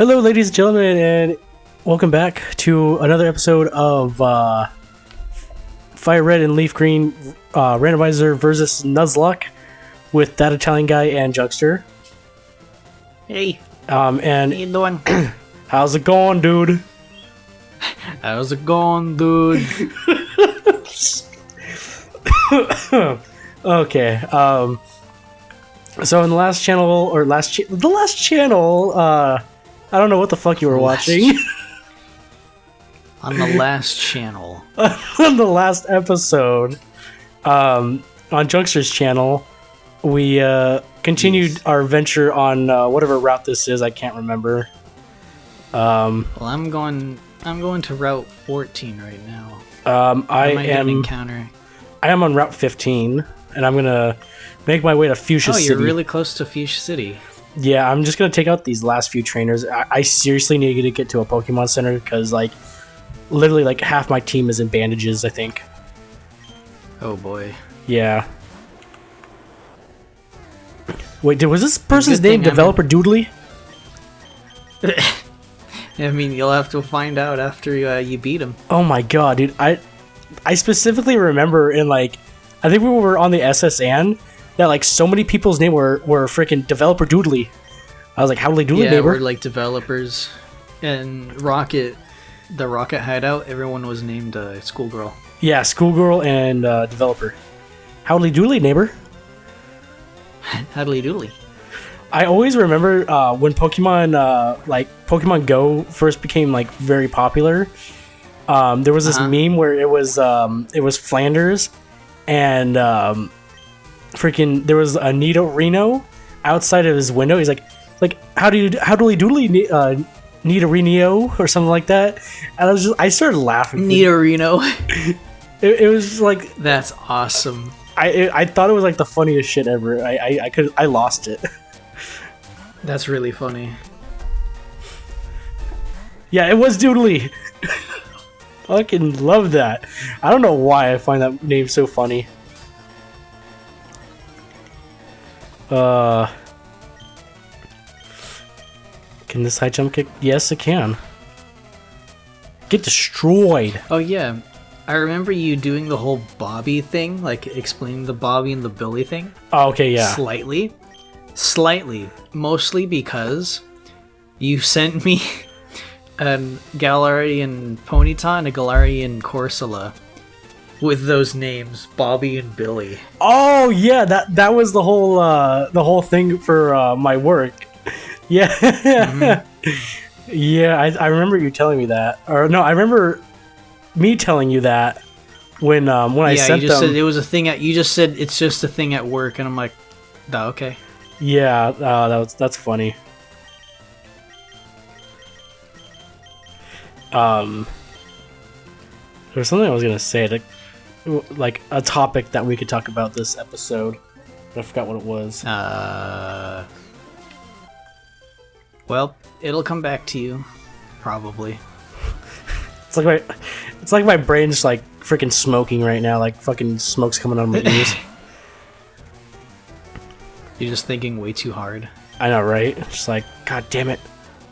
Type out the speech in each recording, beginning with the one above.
Hello, ladies and gentlemen, and welcome back to another episode of FireRed and LeafGreen Randomizer versus Nuzlocke with that Italian guy and Junkster. Hey. And how you doing? How's it going, dude? How's it going, dude? Okay. So in the last channel, or the last channel, I don't know what the fuck you were watching. On the last channel. On the last episode, on Junkster's channel, we continued our venture on whatever route this is. I can't remember. Well, I'm going to Route 14 right now. I am on Route 15, and I'm gonna make my way to Fuchsia City. Oh, you're really close to Fuchsia City. Yeah, I'm just gonna take out these last few trainers. I seriously need to get to a Pokemon Center because, like, literally, like, half my team is in bandages, I think. Oh boy. Yeah. Wait, was this person's name Developer Doodily? I mean, you'll have to find out after you beat him. Oh my god, dude! I specifically remember in, like, I think we were on the SSN that, like, so many people's name were freaking Developer Doodily. I was like, Howdily Doodly, neighbor. Yeah, we're like developers. And the Rocket Hideout, everyone was named Schoolgirl. Yeah, Schoolgirl and Developer. Howdily Doodly, neighbor. Howdily Doodly. I always remember when Pokemon, like, Pokemon Go first became, like, very popular. There was this meme where it was Flanders, and freaking there was a Nidorino outside of his window. He's like Howdily Doodly need a Reno or something like that, and I started laughing. Nidorino. It was like, that's awesome. I thought it was like the funniest shit ever. I lost it. That's really funny. Yeah, it was Doodily. Fucking love that. I don't know why I find that name so funny. Can this high jump kick? Yes, it can. Get destroyed. Oh yeah, I remember you doing the whole Bobby thing, like explaining the Bobby and the Billy thing. Oh, okay, yeah. Slightly. Mostly because you sent me a Galarian Ponyta and a Galarian Corsola with those names, Bobby and Billy. Oh yeah, that was the whole thing for my work. Yeah. Mm-hmm. Yeah, I remember you telling me that. Or no, I remember me telling you that when I sent them. Yeah, you just said it was a thing you just said it's just a thing at work, and I'm like, oh, okay. Yeah, that's funny. There was something I was gonna say, like a topic that we could talk about this episode, but I forgot what it was. Well, it'll come back to you, probably. It's like my brain's like freaking smoking right now, like fucking smoke's coming out of my ears. You're just thinking way too hard. I know, right? Just like, god damn it,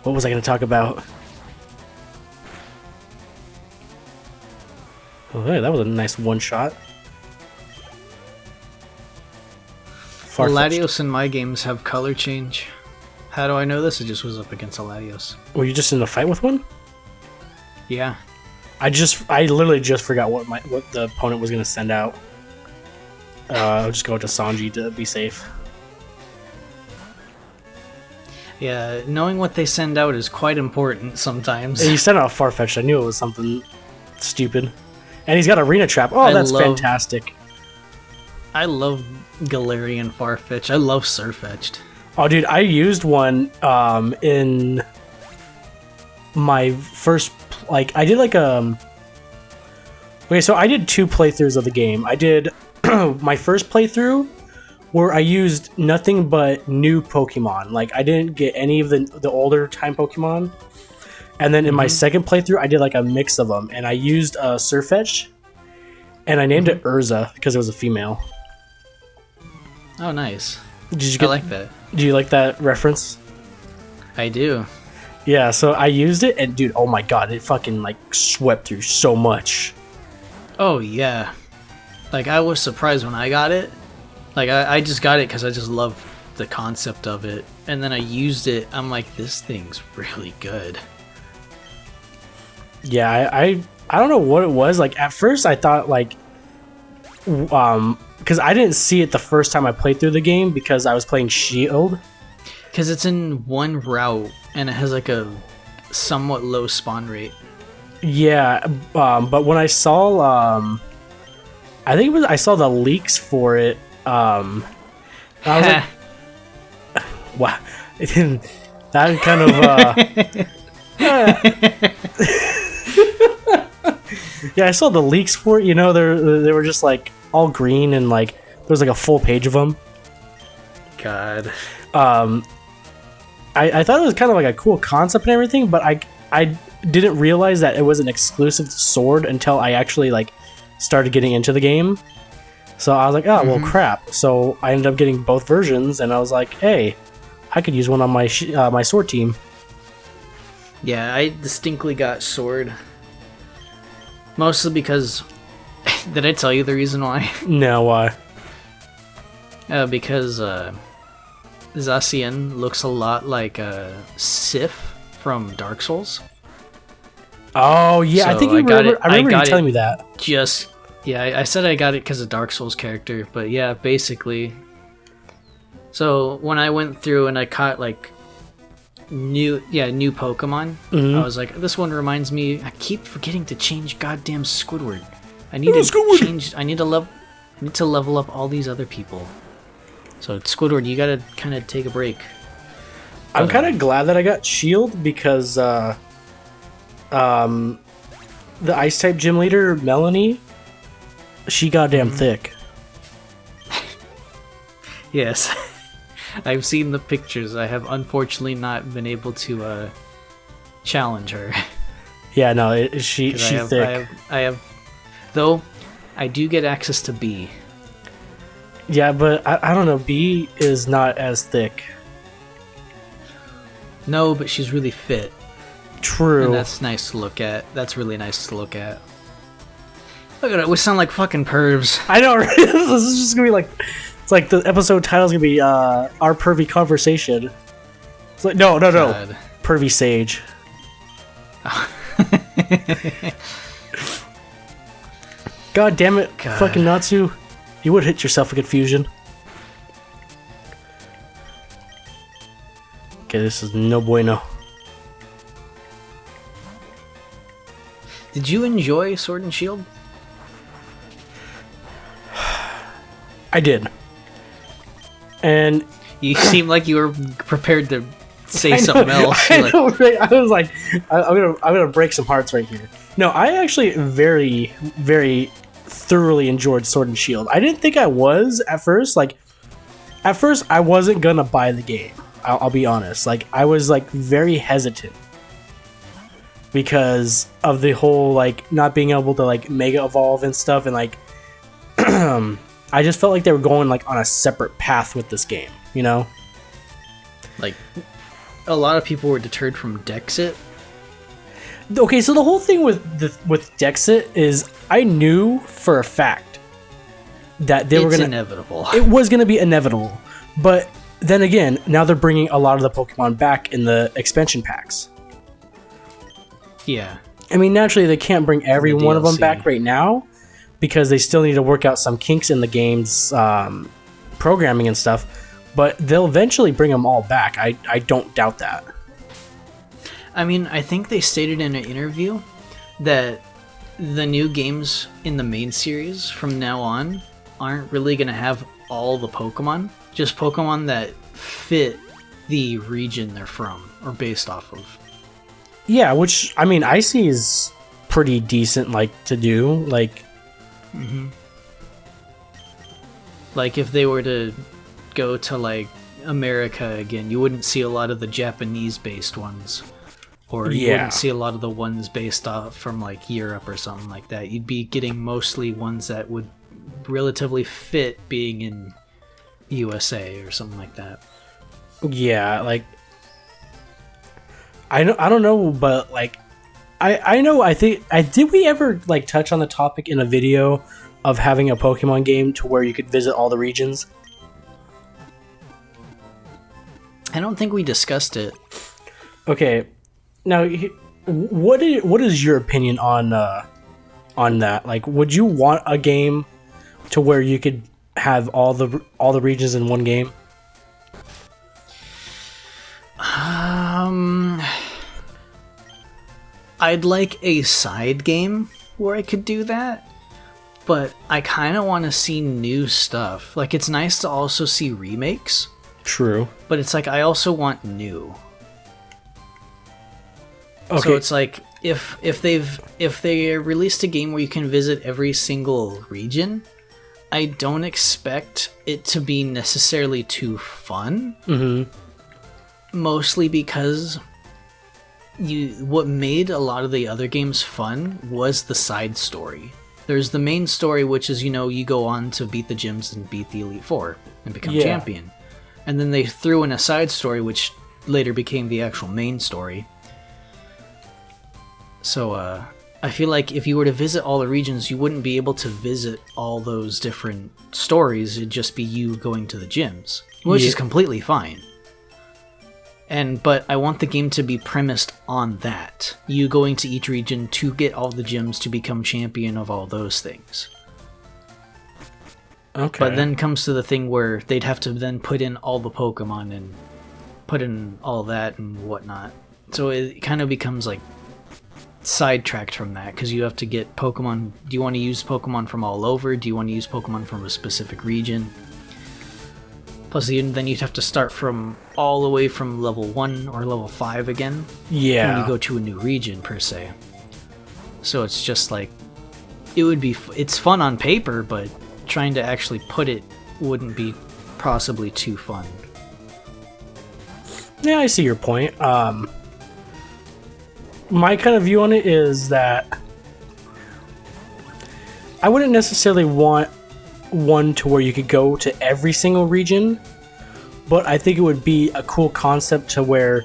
what was I gonna talk about? Oh, hey, that was a nice one shot. Latios in my games have color change. How do I know this? It just was up against a Latios. Were you just in a fight with one? Yeah. I literally just forgot what the opponent was gonna send out. I'll just go to Sanji to be safe. Yeah, knowing what they send out is quite important sometimes. He sent out Farfetch'd. I knew it was something stupid. And he's got Arena Trap. Oh, that's fantastic. I love Galarian Farfetch'd. I love Surfetch'd. Oh, dude, I used one in my first... Like, I did like okay, so I did 2 playthroughs of the game. I did my first playthrough where I used nothing but new Pokemon. Like, I didn't get any of the older time Pokemon. And then in my second playthrough, I did like a mix of them. And I used Surfetch'd, and I named it Urza because it was a female. Oh, nice. I like that. Do you like that reference? I do. Yeah, so I used it, and dude, oh my god, it fucking like swept through so much. Oh yeah, like I was surprised when I got it. Like I just got it because I just love the concept of it, and then I used it. I'm like, this thing's really good. Yeah, I don't know what it was. Like at first, I thought like, because I didn't see it the first time I played through the game because I was playing Shield. Because it's in one route and it has like a somewhat low spawn rate. Yeah, but when I saw, I think I saw the leaks for it. I was like, wow, that kind of. Yeah, I saw the leaks for it. You know, they were just like all green and like there was like a full page of them. God. I thought it was kind of like a cool concept and everything, but I didn't realize that it was an exclusive to Sword until I actually like started getting into the game. So I was like, oh well, crap. So I ended up getting both versions, and I was like, hey, I could use one on my my Sword team. Yeah, I distinctly got Sword. Mostly because... Did I tell you the reason why? No, why? Because Zacian looks a lot like Sif from Dark Souls. Oh yeah, So I think I remember you telling me that. I said I got it because of Dark Souls character, but yeah, basically. So when I went through and I caught like new Pokemon, I was like, this one reminds me. I keep forgetting to change goddamn Squidward. I need to change. I need to level up all these other people. So Squidward, you gotta kind of take a break. I'm kind of glad that I got Shield because the Ice type gym leader Melanie, she goddamn thick. Yes, I've seen the pictures. I have unfortunately not been able to challenge her. Yeah, no, she's thick. I have, though, I do get access to B. Yeah, but I don't know. B is not as thick. No, but she's really fit. True. And that's nice to look at. That's really nice to look at. Look at it. We sound like fucking pervs. I know, right? This is just gonna be like... It's like the episode title's gonna be Our Pervy Conversation. It's like, no. God. Pervy Sage. God damn it, God. fucking Natsu. You would hit yourself a confusion. Okay, this is no bueno. Did you enjoy Sword and Shield? I did. And you seem like you were prepared to say something else. I know, right? I was like, I'm gonna break some hearts right here. No, I actually very, very thoroughly enjoyed Sword and Shield. I didn't think I was at first. Like, at first, I wasn't gonna buy the game. I'll be honest. Like, I was like very hesitant because of the whole like not being able to like Mega Evolve and stuff, and like I just felt like they were going like on a separate path with this game. You know, like a lot of people were deterred from Dexit. Okay, so the whole thing with Dexit is I knew for a fact that they were gonna inevitable. It was gonna be inevitable, but then again, now they're bringing a lot of the Pokemon back in the expansion packs. Yeah, I mean, naturally they can't bring every one of them back right now because they still need to work out some kinks in the game's programming and stuff. But they'll eventually bring them all back. I don't doubt that. I mean, I think they stated in an interview that the new games in the main series from now on aren't really going to have all the Pokemon, just Pokemon that fit the region they're from or based off of. Yeah, which, I mean, Icy is pretty decent, like, to do, like... Like, if they were to go to, like, America again, you wouldn't see a lot of the Japanese-based ones. Or you wouldn't see a lot of the ones based off from, like, Europe or something like that. You'd be getting mostly ones that would relatively fit being in USA or something like that. Yeah, like... I don't know, but like I know I think did we ever like touch on the topic in a video of having a Pokemon game to where you could visit all the regions? I don't think we discussed it. Okay, now what is your opinion on that? Like, would you want a game to where you could have all the regions in one game? I'd like a side game where I could do that, but I kind of want to see new stuff. Like, it's nice to also see remakes. True. But it's like, I also want new. Okay. So it's like, if they released a game where you can visit every single region, I don't expect it to be necessarily too fun. Mm-hmm. Mostly because what made a lot of the other games fun was the side story. There's the main story, which is, you go on to beat the gyms and beat the Elite Four and become champion. And then they threw in a side story, which later became the actual main story. So I feel like if you were to visit all the regions, you wouldn't be able to visit all those different stories. It'd just be you going to the gyms, which is completely fine. But I want the game to be premised on that. You going to each region to get all the gyms to become champion of all those things. Okay. But then comes to the thing where they'd have to then put in all the Pokemon and put in all that and whatnot. So it kind of becomes like sidetracked from that, because you have to get Pokemon. Do you want to use Pokemon from all over? Do you want to use Pokemon from a specific region? Plus, then you'd have to start from all the way from level 1 or level 5 again. Yeah. When you go to a new region, per se. So it's just like, it's fun on paper, but trying to actually put it wouldn't be possibly too fun. Yeah, I see your point. My kind of view on it is that I wouldn't necessarily want one to where you could go to every single region, but I think it would be a cool concept to where,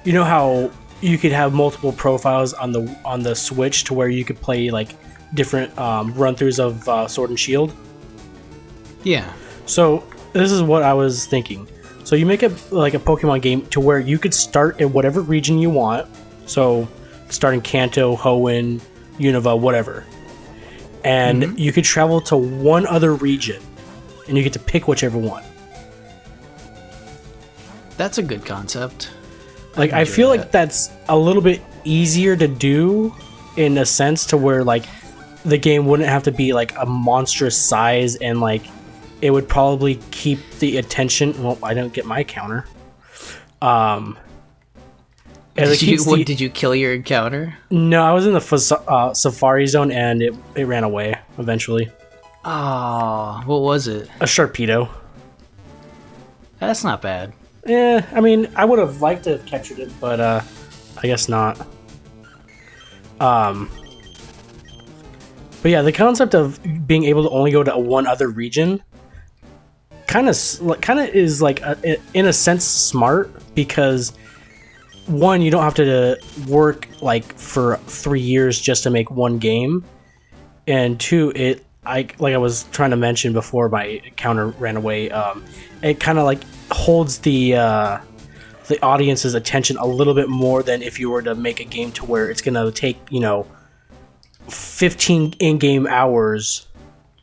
you know how you could have multiple profiles on the Switch to where you could play like different run-throughs of Sword and Shield. Yeah. So this is what I was thinking. So you make a Pokemon game to where you could start in whatever region you want. So start in Kanto, Hoenn, Unova, whatever. And you could travel to one other region, and you get to pick whichever one. That's a good concept. Like, I feel like that's a little bit easier to do in a sense to where, like, the game wouldn't have to be, like, a monstrous size, and, like, it would probably keep the attention. Well, I don't get my counter. Did you kill your encounter? No, I was in the Safari Zone, and it ran away eventually. Oh, what was it? A Sharpedo. That's not bad. Yeah, I mean, I would have liked to have captured it, but I guess not. But yeah, the concept of being able to only go to one other region kind of is like in a sense smart, because one, you don't have to work like for 3 years just to make one game, and two, like I was trying to mention before, my counter ran away. It kind of like holds the audience's attention a little bit more than if you were to make a game to where it's gonna take 15 in-game hours,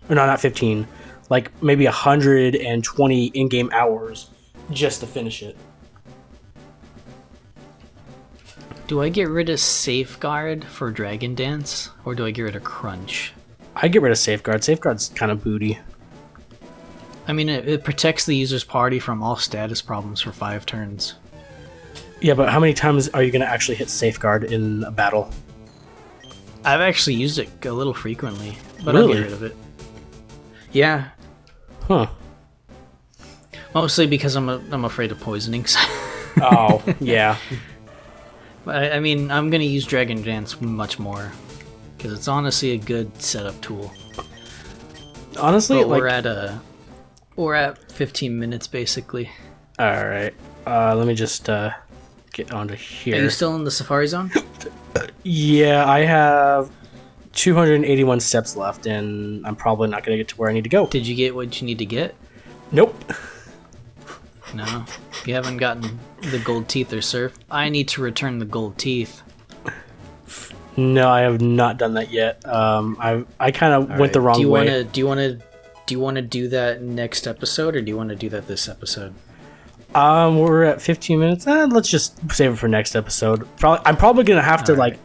or no, not 15, like maybe 120 in-game hours just to finish it. Do I get rid of Safeguard for Dragon Dance, or do I get rid of Crunch? I get rid of Safeguard. Safeguard's kind of booty. I mean, it protects the user's party from all status problems for 5 turns. Yeah, but how many times are you going to actually hit Safeguard in a battle? I've actually used it a little frequently, but Really? I'll get rid of it. Yeah. Huh. Mostly because I'm afraid of poisonings. Oh, yeah. I mean, I'm going to use Dragon Dance much more, because it's honestly a good setup tool. Honestly, but we're at 15 minutes basically. All right. Let me just get onto here. Are you still in the Safari Zone? Yeah, I have 281 steps left, and I'm probably not going to get to where I need to go. Did you get what you need to get? Nope. No. You haven't gotten the gold teeth or surf. I need to return the gold teeth. No, I have not done that yet. I kind of went the wrong way. Do you want to do that next episode, or do you want to do that this episode? We're at 15 minutes. Let's just save it for next episode. I'm probably gonna have to like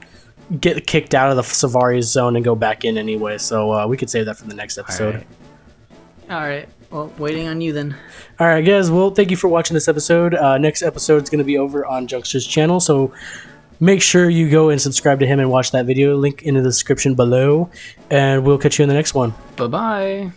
get kicked out of the Safari Zone and go back in anyway. So we could save that for the next episode. All right. Well, waiting on you then. All right, guys. Well, thank you for watching this episode. Next episode is gonna be over on Junkster's channel. So make sure you go and subscribe to him and watch that video. Link in the description below. And we'll catch you in the next one. Bye-bye.